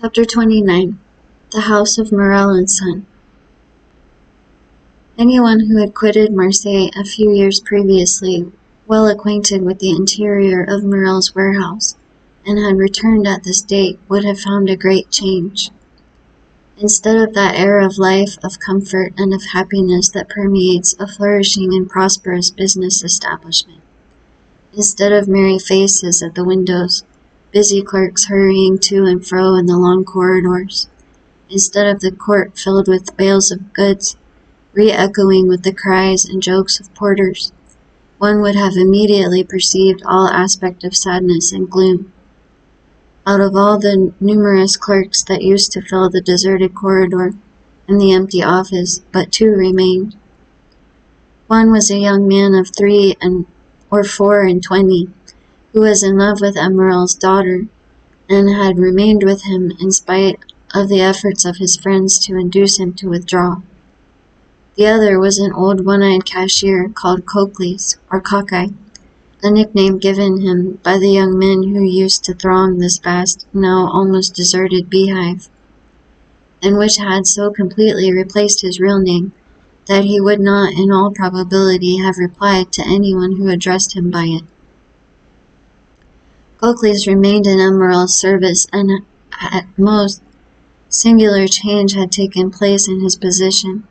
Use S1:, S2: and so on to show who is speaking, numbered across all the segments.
S1: Chapter 29. The House of Morrel and Son. Anyone who had quitted Marseille a few years previously, well acquainted with the interior of Morrel's warehouse, and had returned at this date, would have found a great change. Instead of that air of life, of comfort, and of happiness that permeates a flourishing and prosperous business establishment, instead of merry faces at the windows, busy clerks hurrying to and fro in the long corridors, instead of the court filled with bales of goods, re-echoing with the cries and jokes of porters, one would have immediately perceived all aspect of sadness and gloom. Out of all the numerous clerks that used to fill the deserted corridor and the empty office, but two remained. One was a young man of 24, who was in love with Morrel's daughter, and had remained with him in spite of the efforts of his friends to induce him to withdraw. The other was an old one-eyed cashier called Cochleys, or Cockeye, a nickname given him by the young men who used to throng this vast, now almost deserted beehive, and which had so completely replaced his real name that he would not in all probability have replied to anyone who addressed him by it. Cochleys remained in Morrel's service, and at most singular change had taken place in his position.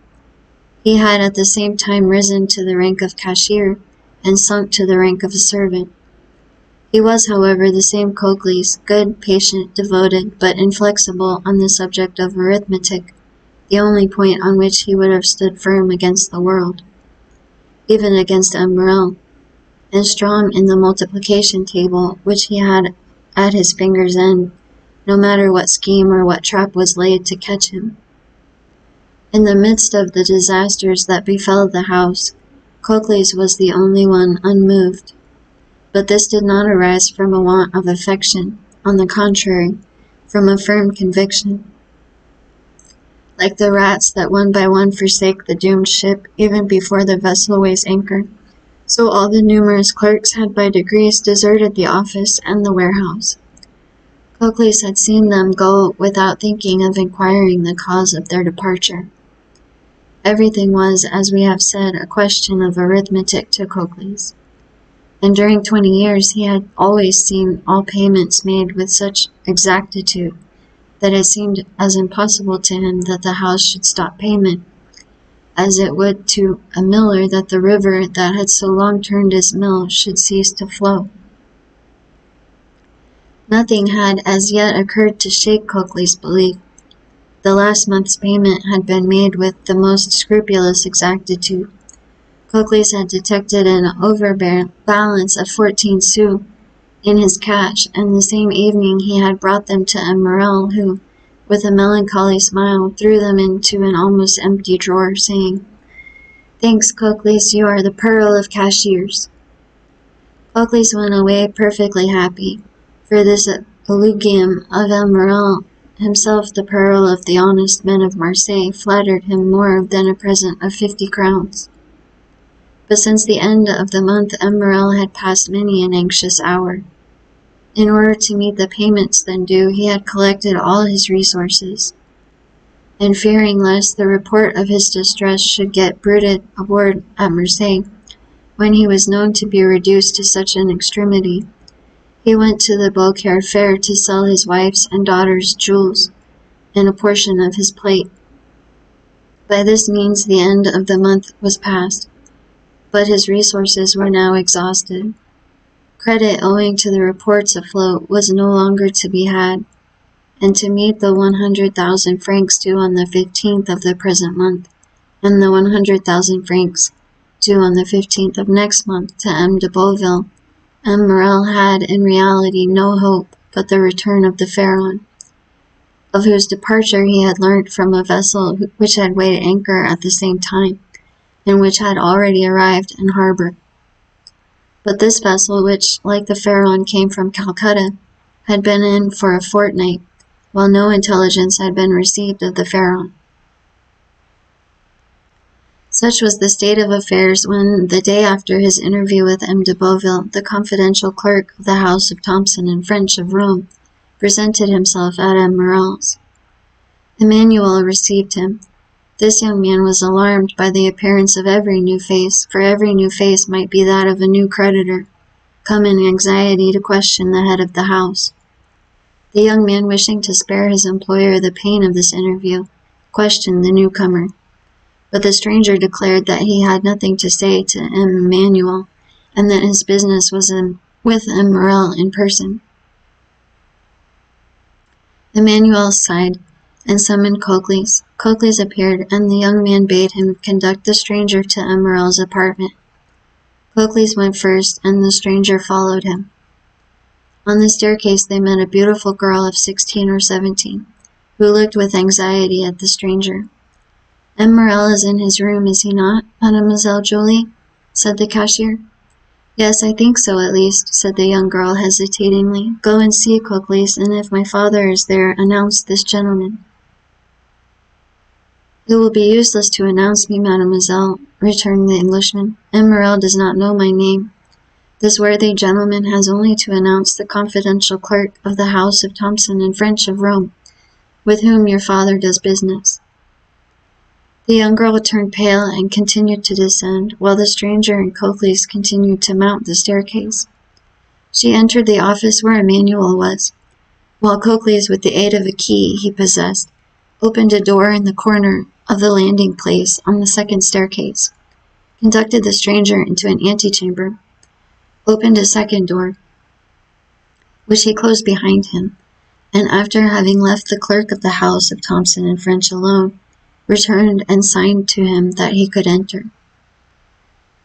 S1: He had at the same time risen to the rank of cashier and sunk to the rank of a servant. He was, however, the same Cochleys, good, patient, devoted, but inflexible on the subject of arithmetic, the only point on which he would have stood firm against the world, even against Morrel, and strong in the multiplication table, which he had at his finger's end, no matter what scheme or what trap was laid to catch him. In the midst of the disasters that befell the house, Cochleys was the only one unmoved. But this did not arise from a want of affection, on the contrary, from a firm conviction. Like the rats that one by one forsake the doomed ship even before the vessel weighs anchor, so all the numerous clerks had by degrees deserted the office and the warehouse. Cochleys had seen them go without thinking of inquiring the cause of their departure. Everything was, as we have said, a question of arithmetic to Cochleys, and during 20 years he had always seen all payments made with such exactitude that it seemed as impossible to him that the house should stop payment, as it would to a miller that the river that had so long turned his mill should cease to flow. Nothing had as yet occurred to shake Cochleys' belief. The last month's payment had been made with the most scrupulous exactitude. Cochleys had detected an overbalance of 14 sous in his cash, and the same evening he had brought them to Morrel, who, with a melancholy smile, threw them into an almost empty drawer, saying, "Thanks, Cochleys, you are the pearl of cashiers." Cochleys went away perfectly happy, for this eulogium of Morrel, himself the pearl of the honest men of Marseille, flattered him more than a present of 50 crowns. But since the end of the month, Morrel had passed many an anxious hour. In order to meet the payments then due, he had collected all his resources, and fearing lest the report of his distress should get bruited aboard at Marseille, when he was known to be reduced to such an extremity, he went to the Beaucaire fair to sell his wife's and daughter's jewels, and a portion of his plate. By this means the end of the month was past, but his resources were now exhausted. Credit, owing to the reports afloat, was no longer to be had, and to meet the 100,000 francs due on the 15th of the present month, and the 100,000 francs due on the 15th of next month to M. de Beauville, Morrel had in reality no hope but the return of the Pharaon, of whose departure he had learnt from a vessel which had weighed anchor at the same time, and which had already arrived in harbor. But this vessel, which, like the Pharaon, came from Calcutta, had been in for a fortnight, while no intelligence had been received of the Pharaon. Such was the state of affairs when, the day after his interview with M. de Beauville, the confidential clerk of the house of Thompson and French of Rome presented himself at M. Morrel's. Emmanuel received him. This young man was alarmed by the appearance of every new face, for every new face might be that of a new creditor, come in anxiety to question the head of the house. The young man, wishing to spare his employer the pain of this interview, questioned the newcomer. But the stranger declared that he had nothing to say to M. Emmanuel, and that his business was with M. Morrel in person. Emmanuel sighed and summoned Coakley's. Coakley's appeared, and the young man bade him conduct the stranger to M. Morrel's apartment. Coakley's went first, and the stranger followed him. On the staircase they met a beautiful girl of 16 or 17, who looked with anxiety at the stranger. M. Morrel is in his room, is he not, Mademoiselle Julie? Said the cashier. Yes, I think so, at least, said the young girl hesitatingly. Go and see, Coakley's, and if my father is there, announce this gentleman. It will be useless to announce me, mademoiselle, returned the Englishman. M. Morrel does not know my name. This worthy gentleman has only to announce the confidential clerk of the house of Thomson and French of Rome, with whom your father does business. The young girl turned pale and continued to descend, while the stranger and Coakley's continued to mount the staircase. She entered the office where Emmanuel was, while Coakley's, with the aid of a key he possessed, opened a door in the corner of the landing place on the second staircase, conducted the stranger into an antechamber, opened a second door, which he closed behind him, and after having left the clerk of the house of Thomson and French alone, returned and signed to him that he could enter.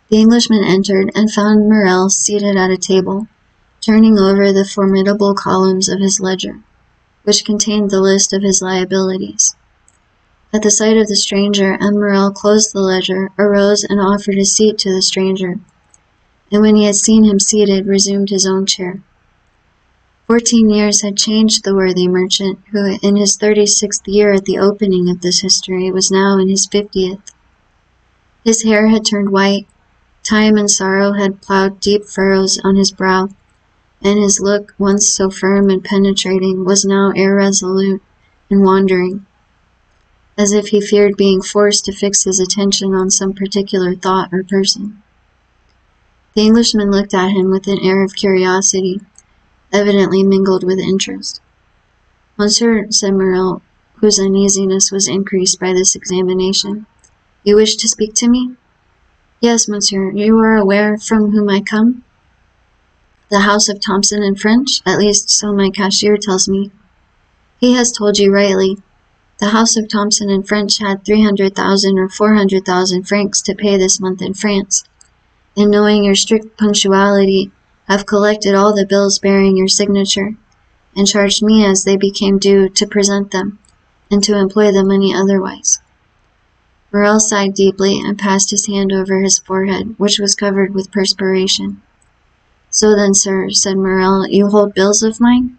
S1: The Englishman entered and found Morrel seated at a table, turning over the formidable columns of his ledger, which contained the list of his liabilities. At the sight of the stranger, M. Morrel closed the ledger, arose and offered a seat to the stranger, and when he had seen him seated, resumed his own chair. 14 years had changed the worthy merchant, who in his 36th year at the opening of this history was now in his 50th. His hair had turned white, time and sorrow had plowed deep furrows on his brow, and his look, once so firm and penetrating, was now irresolute and wandering, as if he feared being forced to fix his attention on some particular thought or person. The Englishman looked at him with an air of curiosity, evidently mingled with interest. Monsieur, said Morrel, whose uneasiness was increased by this examination, you wish to speak to me? Yes, monsieur. You are aware from whom I come? The house of Thomson and French, at least so my cashier tells me. He has told you rightly. The house of Thomson and French had 300,000 or 400,000 francs to pay this month in France, and knowing your strict punctuality, have collected all the bills bearing your signature, and charged me as they became due to present them, and to employ the money otherwise. Morrel sighed deeply and passed his hand over his forehead, which was covered with perspiration. So then, sir, said Morrel, you hold bills of mine?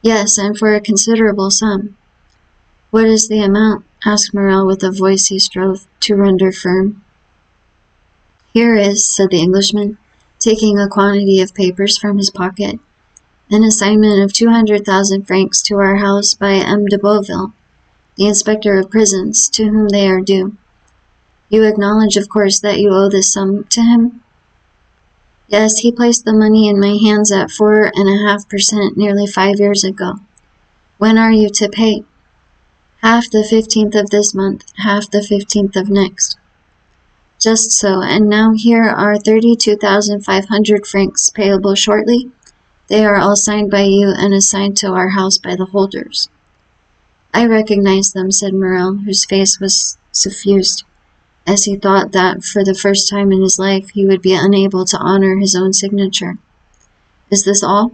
S1: Yes, and for a considerable sum. What is the amount? Asked Morrel with a voice he strove to render firm. Here is, said the Englishman, taking a quantity of papers from his pocket, an assignment of 200,000 francs to our house by M. de Beauville, the inspector of prisons, to whom they are due. You acknowledge, of course, that you owe this sum to him? Yes, he placed the money in my hands at 4.5% nearly 5 years ago. When are you to pay? Half the 15th of this month, half the 15th of next. Just so, and now here are 32,500 francs payable shortly. They are all signed by you and assigned to our house by the holders. I recognize them, said Morrel, whose face was suffused, as he thought that, for the first time in his life, he would be unable to honor his own signature. Is this all?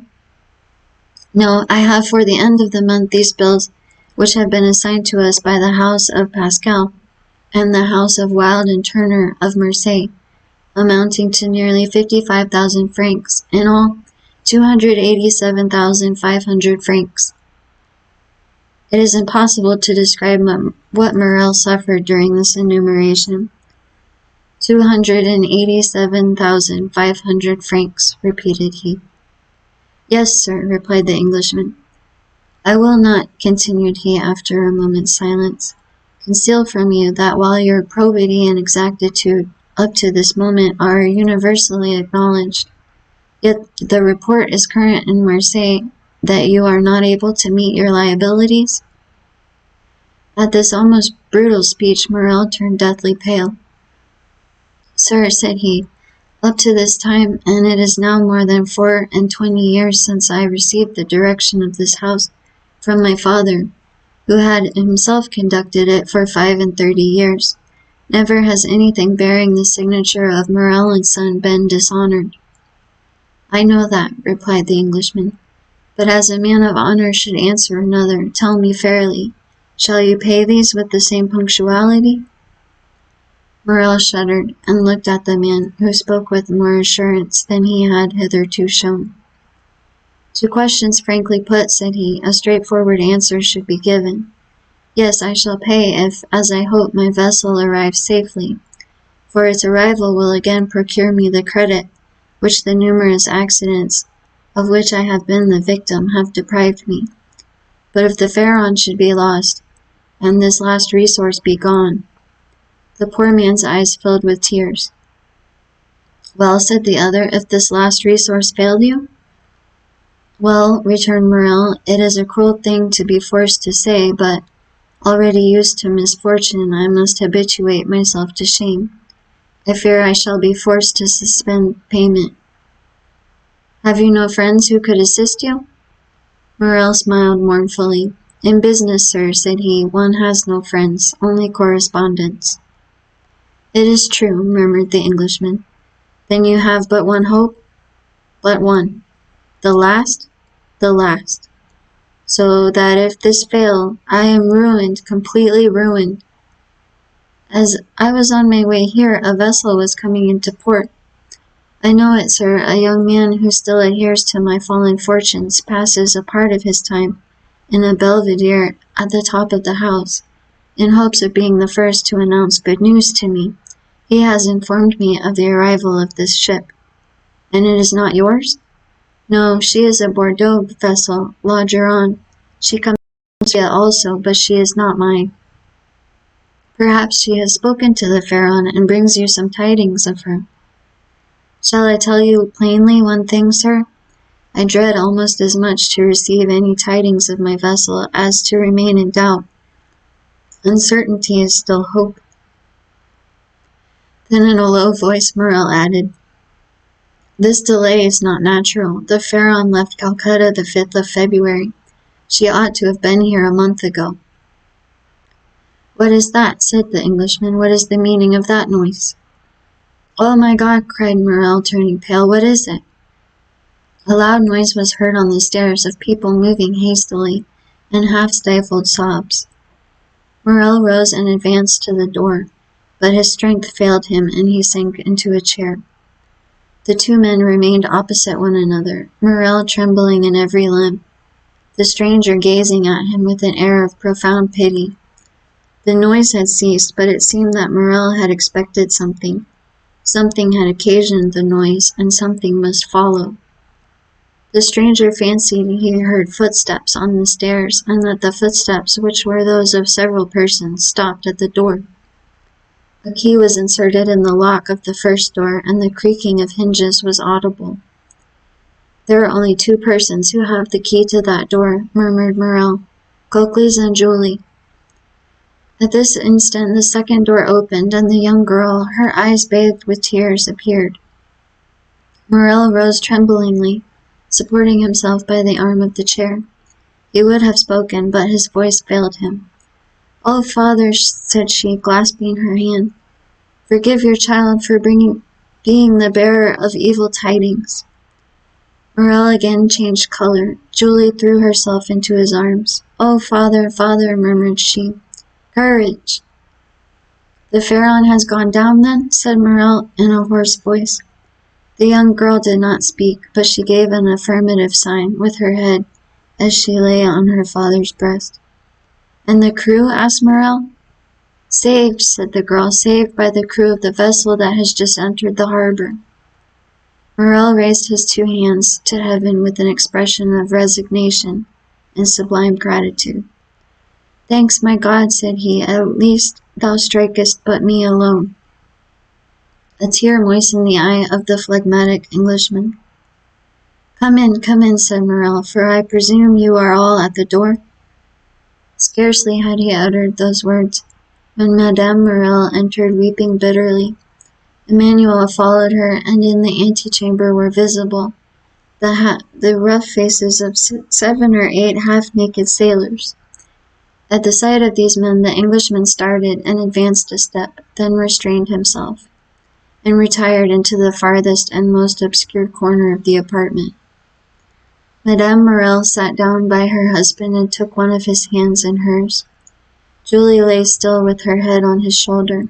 S1: No, I have for the end of the month these bills, which have been assigned to us by the house of Pascal, and the house of Wilde and Turner of Marseille, amounting to nearly 55,000 francs, in all 287,500 francs. It is impossible to describe what Morrel suffered during this enumeration. 287,500 francs, repeated he. Yes, sir, replied the Englishman. I will not, continued he after a moment's silence, conceal from you that while your probity and exactitude up to this moment are universally acknowledged, yet the report is current in Marseille that you are not able to meet your liabilities. At this almost brutal speech, Morrel turned deathly pale. Sir, said he, up to this time, and it is now more than 24 years since I received the direction of this house from my father, who had himself conducted it for 35 years, never has anything bearing the signature of Morrel and Son been dishonored. I know that, replied the Englishman, but as a man of honor should answer another, tell me fairly, shall you pay these with the same punctuality? Morrel shuddered and looked at the man, who spoke with more assurance than he had hitherto shown. To questions frankly put, said he, a straightforward answer should be given. Yes, I shall pay if, as I hope, my vessel arrives safely, for its arrival will again procure me the credit which the numerous accidents of which I have been the victim have deprived me. But if the Pharaon should be lost, and this last resource be gone, the poor man's eyes filled with tears. Well, said the other, if this last resource failed you? Well, returned Morrel, it is a cruel thing to be forced to say, but already used to misfortune, I must habituate myself to shame. I fear I shall be forced to suspend payment. Have you no friends who could assist you? Morrel smiled mournfully. In business, sir, said he, one has no friends, only correspondents. It is true, murmured the Englishman. Then you have but one hope? But one. The last? The last. So that if this fail, I am ruined, completely ruined. As I was on my way here, a vessel was coming into port. I know it, sir. A young man who still adheres to my fallen fortunes passes a part of his time in a belvedere at the top of the house, in hopes of being the first to announce good news to me. He has informed me of the arrival of this ship. And it is not yours? No, she is a Bordeaux vessel, La Gironde. She comes here also, but she is not mine. Perhaps she has spoken to the Pharaon and brings you some tidings of her. Shall I tell you plainly one thing, sir? I dread almost as much to receive any tidings of my vessel as to remain in doubt. Uncertainty is still hope. Then in a low voice Morrel added, This delay is not natural. The Pharaon left Calcutta the 5th of February. She ought to have been here a month ago. What is that? Said the Englishman. What is the meaning of that noise? Oh my God, cried Morrel, turning pale. What is it? A loud noise was heard on the stairs of people moving hastily, and half-stifled sobs. Morrel rose and advanced to the door, but his strength failed him, and he sank into a chair. The two men remained opposite one another, Morrel trembling in every limb, the stranger gazing at him with an air of profound pity. The noise had ceased, but it seemed that Morrel had expected something. Something had occasioned the noise, and something must follow. The stranger fancied he heard footsteps on the stairs, and that the footsteps, which were those of several persons, stopped at the door. A key was inserted in the lock of the first door, and the creaking of hinges was audible. There are only two persons who have the key to that door, murmured Morrel, Cocles and Julie. At this instant the second door opened, and the young girl, her eyes bathed with tears, appeared. Morrel rose tremblingly, supporting himself by the arm of the chair. He would have spoken, but his voice failed him. "Oh, father," said she, clasping her hand, "forgive your child for being the bearer of evil tidings." Morrel again changed color. Julie threw herself into his arms. "Oh, father, father," murmured she, "courage!" "The Pharaon has gone down, then?" said Morrel in a hoarse voice. The young girl did not speak, but she gave an affirmative sign with her head as she lay on her father's breast. "And the crew?" asked Morrel. "Saved," said the girl, "saved by the crew of the vessel that has just entered the harbor." Morrel raised his two hands to heaven with an expression of resignation. in sublime gratitude. "Thanks, my God," said he, "at least thou strikest but me alone." A tear moistened the eye of the phlegmatic Englishman. Come in," said Morrel, "for I presume you are all at the door." Scarcely had he uttered those words, when Madame Morrel entered weeping bitterly. Emmanuel followed her, and in the antechamber were visible the rough faces of 7 or 8 half-naked sailors. At the sight of these men, the Englishman started and advanced a step, then restrained himself, and retired into the farthest and most obscure corner of the apartment. Madame Morrel sat down by her husband and took one of his hands in hers. Julie lay still with her head on his shoulder.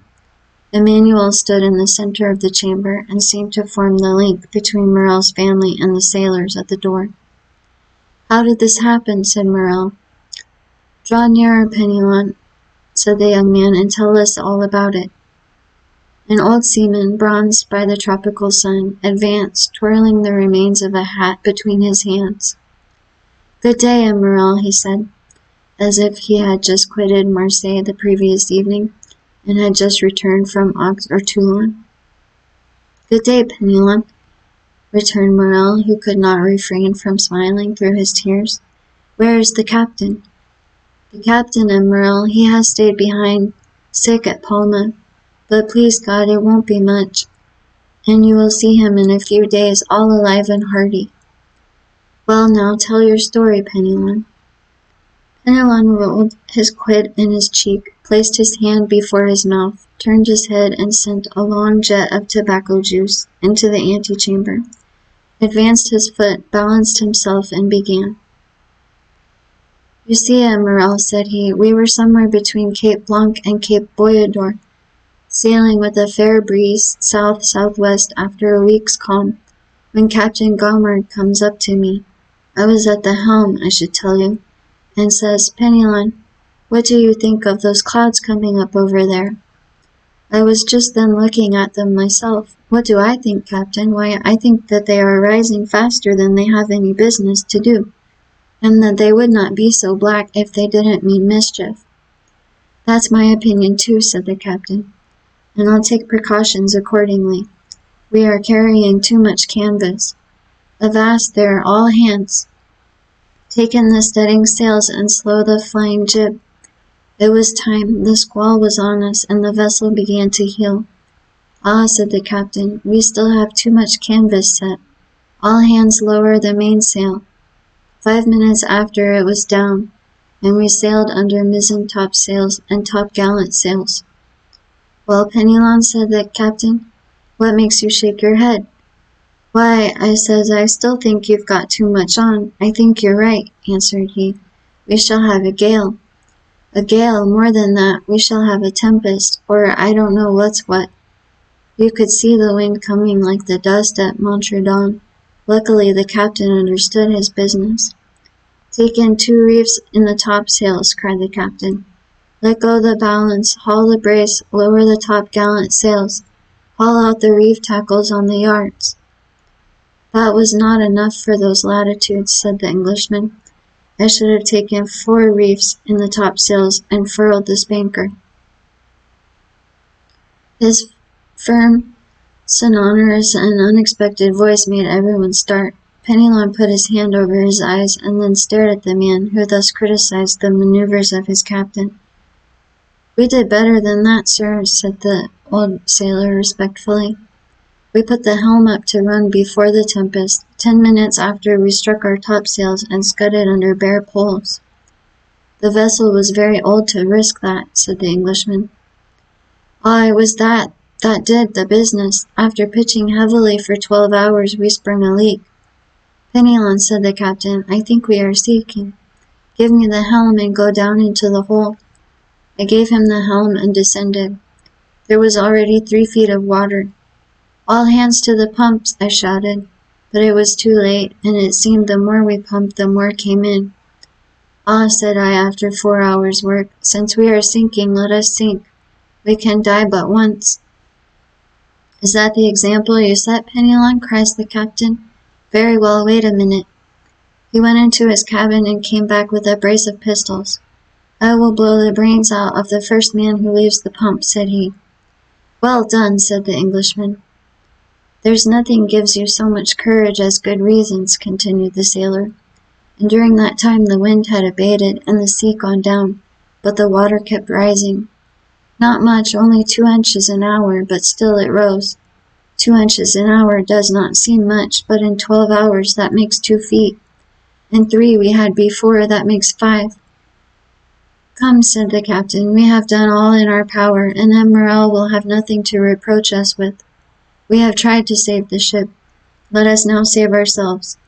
S1: Emmanuel stood in the center of the chamber and seemed to form the link between Morrel's family and the sailors at the door. "How did this happen?" said Morrel. "Draw nearer, Penelon," said the young man, "and tell us all about it." An old seaman, bronzed by the tropical sun, advanced, twirling the remains of a hat between his hands. "Good day, Morrel," he said, as if he had just quitted Marseille the previous evening, and had just returned from Aix or Toulon. "Good day, Penelon," returned Morrel, who could not refrain from smiling through his tears. "Where is the captain?" "The captain, Morrel, he has stayed behind, sick at Palma, but please God it won't be much, and you will see him in a few days all alive and hearty." "Well, now tell your story, Penelon." Penelon rolled his quid in his cheek, placed his hand before his mouth, turned his head and sent a long jet of tobacco juice into the antechamber, advanced his foot, balanced himself, and began. "You see, Morrel," said he, "we were somewhere between Cape Blanc and Cape Boyador, sailing with a fair breeze south-southwest after a week's calm, when Captain Gaumard comes up to me. I was at the helm, I should tell you, and says, 'Penelon, what do you think of those clouds coming up over there?' I was just then looking at them myself. 'What do I think, Captain? Why, I think that they are rising faster than they have any business to do, and that they would not be so black if they didn't mean mischief.' 'That's my opinion too,' said the captain, 'and I'll take precautions accordingly. We are carrying too much canvas. Avast there, all hands! Take in the studding sails and slow the flying jib.' It was time. The squall was on us, and the vessel began to heel. 'Ah,' said the captain, 'we still have too much canvas set. All hands lower the mainsail.' 5 minutes after it was down, and we sailed under mizzen topsails and topgallant sails." "Well, Penelon," said the captain, "what makes you shake your head?" "Why," I says, "I still think you've got too much on." "I think you're right," answered he. "We shall have a gale." "A gale, more than that, we shall have a tempest, or I don't know what's what." You could see the wind coming like the dust at Montredon. Luckily, the captain understood his business. "Take in 2 reefs in the topsails," cried the captain. "Let go the bowlines, haul the brace, lower the topgallant sails, haul out the reef tackles on the yards." "That was not enough for those latitudes," said the Englishman. "I should have taken 4 reefs in the topsails and furled the spanker." His firm, sonorous, and unexpected voice made everyone start. Penelon put his hand over his eyes and then stared at the man who thus criticized the maneuvers of his captain. "We did better than that, sir," said the old sailor respectfully. "We put the helm up to run before the tempest, 10 minutes after we struck our topsails and scudded under bare poles." "The vessel was very old to risk that," said the Englishman. "Ah, it was that did the business. After pitching heavily for 12 hours, we sprung a leak." "Penelon," said the captain, "I think we are sinking. Give me the helm and go down into the hold." I gave him the helm and descended. There was already 3 feet of water. "All hands to the pumps," I shouted, but it was too late, and it seemed the more we pumped, the more came in. "Ah," said I after 4 hours' work, "since we are sinking, let us sink. We can die but once." "Is that the example you set, Penelon?" cries the captain. "Very well, wait a minute." He went into his cabin and came back with a brace of pistols. "I will blow the brains out of the first man who leaves the pump," said he. "Well done," said the Englishman. "There's nothing gives you so much courage as good reasons," continued the sailor. And during that time the wind had abated and the sea gone down, but the water kept rising. Not much, only 2 inches an hour, but still it rose. 2 inches an hour does not seem much, but in 12 hours that makes 2 feet. And 3 we had before, that makes 5. "Come," said the captain, "we have done all in our power, and M. Morrel will have nothing to reproach us with. We have tried to save the ship. Let us now save ourselves.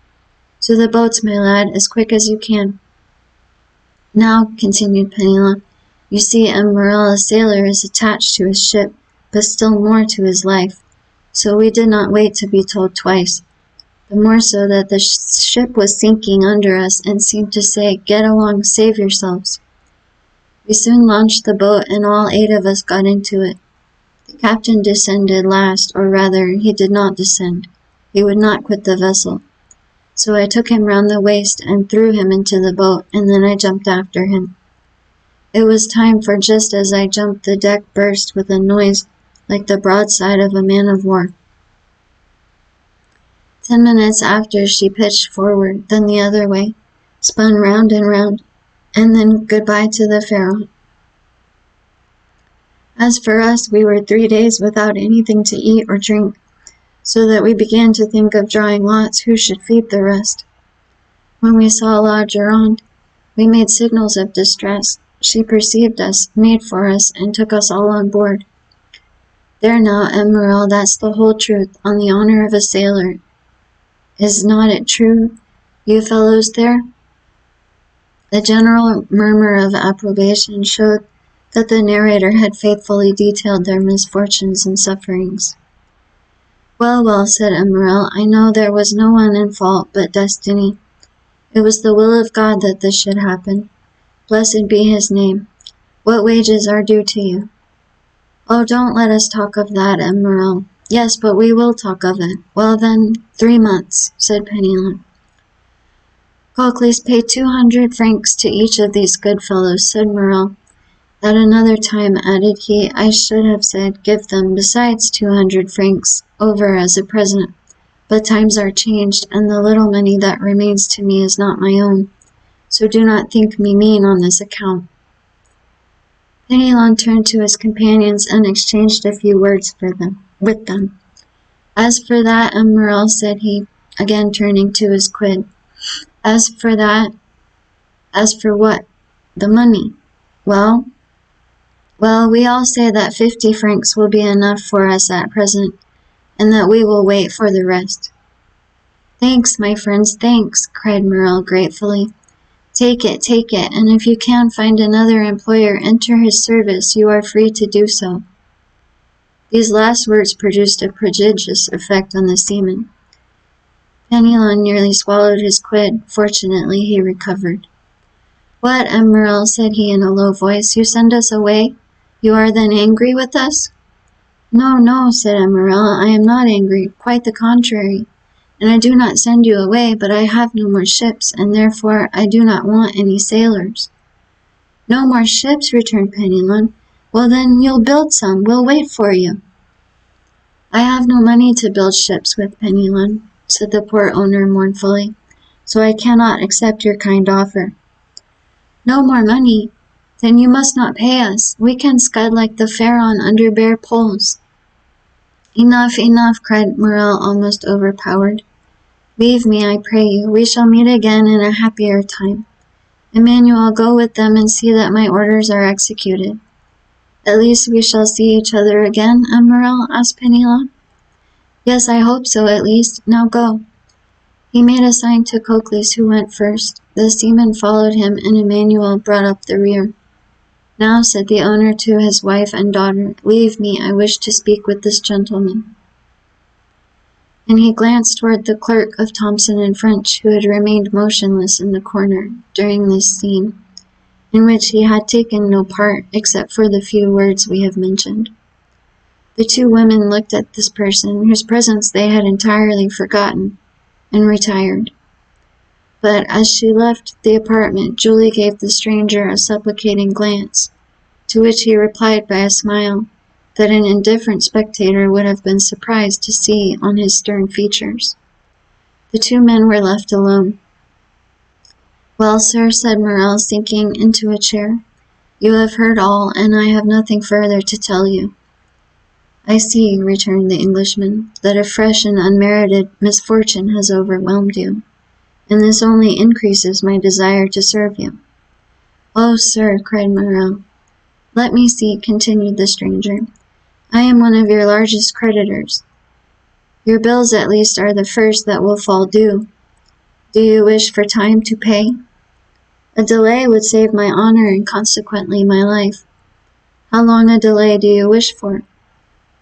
S1: To the boats, my lad, as quick as you can." "Now," continued Penelon, "you see M. Morrel, a sailor, is attached to his ship, but still more to his life. So we did not wait to be told twice. The more so that the ship was sinking under us and seemed to say, 'Get along, save yourselves.' We soon launched the boat, and all 8 of us got into it. The captain descended last, or rather, he did not descend. He would not quit the vessel. So I took him round the waist and threw him into the boat, and then I jumped after him. It was time, for just as I jumped, the deck burst with a noise like the broadside of a man-of-war. 10 minutes after, she pitched forward, then the other way, spun round and round, and then goodbye to the Pharaon. As for us, we were 3 days without anything to eat or drink, so that we began to think of drawing lots who should feed the rest. When we saw La Gironde, we made signals of distress. She perceived us, made for us, and took us all on board. There now, M. Morrel, that's the whole truth, on the honor of a sailor. Is not it true, you fellows there?" A general murmur of approbation showed that the narrator had faithfully detailed their misfortunes and sufferings. "Well, well," said M. Morrel, "I know there was no one in fault but destiny. It was the will of God that this should happen. Blessed be his name. What wages are due to you?" "Oh, don't let us talk of that, M. Morrel." "Yes, but we will talk of it." "Well then, 3 months," said Penelon. "Cocles, pay 200 francs to each of these good fellows," said Morrel. "At another time," added he, "I should have said, give them, besides 200 francs, over as a present. But times are changed, and the little money that remains to me is not my own. So do not think me mean on this account." Penelon turned to his companions and exchanged a few words with them. "As for that, M. Morrel," said he, again turning to his quid. As for what? The money. Well, we all say that 50 francs will be enough for us at present, and that we will wait for the rest." "Thanks, my friends, thanks," cried Morrel gratefully. Take it, and if you can find another employer, enter his service, you are free to do so." These last words produced a prodigious effect on the seaman. Penelon nearly swallowed his quid. Fortunately, he recovered. "What, M. Morrel," said he in a low voice, "you send us away? You are then angry with us?" "No, no," said M. Morrel, "I am not angry, quite the contrary. And I do not send you away, but I have no more ships, and therefore I do not want any sailors." "No more ships?" returned Penelon. "Well then, you'll build some. We'll wait for you." "I have no money to build ships with, Penelon," said the port owner mournfully, "so I cannot accept your kind offer." "No more money? Then you must not pay us. We can scud like the Pharaon under bare poles." "Enough, enough," cried Morrel, almost overpowered. "Leave me, I pray you. We shall meet again in a happier time. Emmanuel, go with them and see that my orders are executed." "At least we shall see each other again, M. Morrel?" asked Penelon. "Yes, I hope so, at least. Now go." He made a sign to Cocles, who went first. The seaman followed him, and Emmanuel brought up the rear. "Now," said the owner to his wife and daughter, "leave me, I wish to speak with this gentleman." And he glanced toward the clerk of Thomson and French, who had remained motionless in the corner during this scene, in which he had taken no part except for the few words we have mentioned. The 2 women looked at this person, whose presence they had entirely forgotten, and retired. But as she left the apartment, Julie gave the stranger a supplicating glance, to which he replied by a smile that an indifferent spectator would have been surprised to see on his stern features. The two men were left alone. "Well, sir," said Morrel, sinking into a chair, "you have heard all, and I have nothing further to tell you." "I see," returned the Englishman, "that a fresh and unmerited misfortune has overwhelmed you, and this only increases my desire to serve you." "Oh, sir," cried Morrel. "Let me see," continued the stranger. "I am one of your largest creditors. Your bills at least are the first that will fall due. Do you wish for time to pay? A delay would save my honor and consequently my life. How long a delay do you wish for?"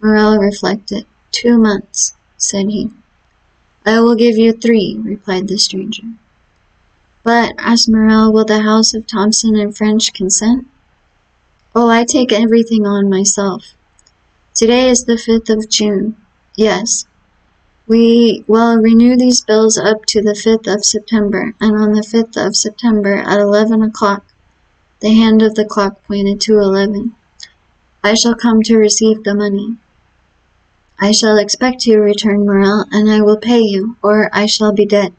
S1: Morrel reflected. 2 months, said he. "I will give you 3, replied the stranger. "But," asked Morrel, "will the house of Thompson and French consent?" "Oh, I take everything on myself. Today is the 5th of June. Yes. We will renew these bills up to the 5th of September, and on the 5th of September at 11 o'clock, the hand of the clock pointed to 11, I shall come to receive the money." "I shall expect you," returned Morrel, "and I will pay you, or I shall be dead."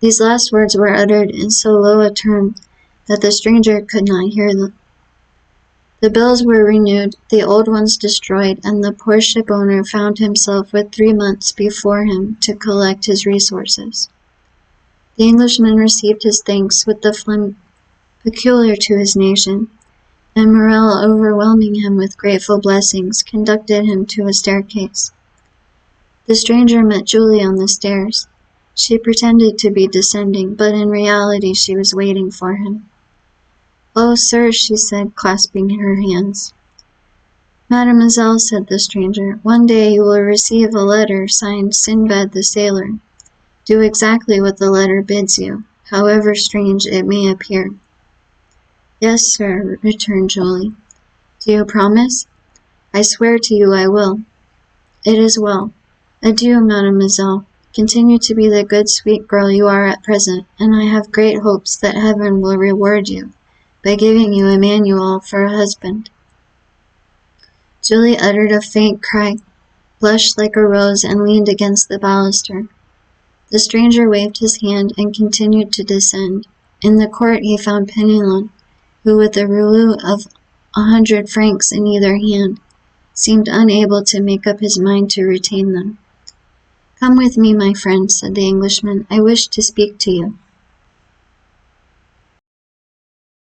S1: These last words were uttered in so low a tone that the stranger could not hear them. The bills were renewed, the old ones destroyed, and the poor shipowner found himself with 3 months before him to collect his resources. The Englishman received his thanks with the phlegm peculiar to his nation, and Morrel, overwhelming him with grateful blessings, conducted him to a staircase. The stranger met Julie on the stairs. She pretended to be descending, but in reality she was waiting for him. "Oh, sir," she said, clasping her hands. "Mademoiselle," said the stranger, "one day you will receive a letter signed Sinbad the Sailor. Do exactly what the letter bids you, however strange it may appear." "Yes, sir," returned Julie. "Do you promise?" "I swear to you I will." "It is well. Adieu, mademoiselle. Continue to be the good, sweet girl you are at present, and I have great hopes that heaven will reward you by giving you Emmanuel for a husband." Julie uttered a faint cry, blushed like a rose, and leaned against the baluster. The stranger waved his hand and continued to descend. In the court he found Penelon, who, with a rouleau of 100 francs in either hand, seemed unable to make up his mind to retain them. "Come with me, my friend," said the Englishman. "I wish to speak to you."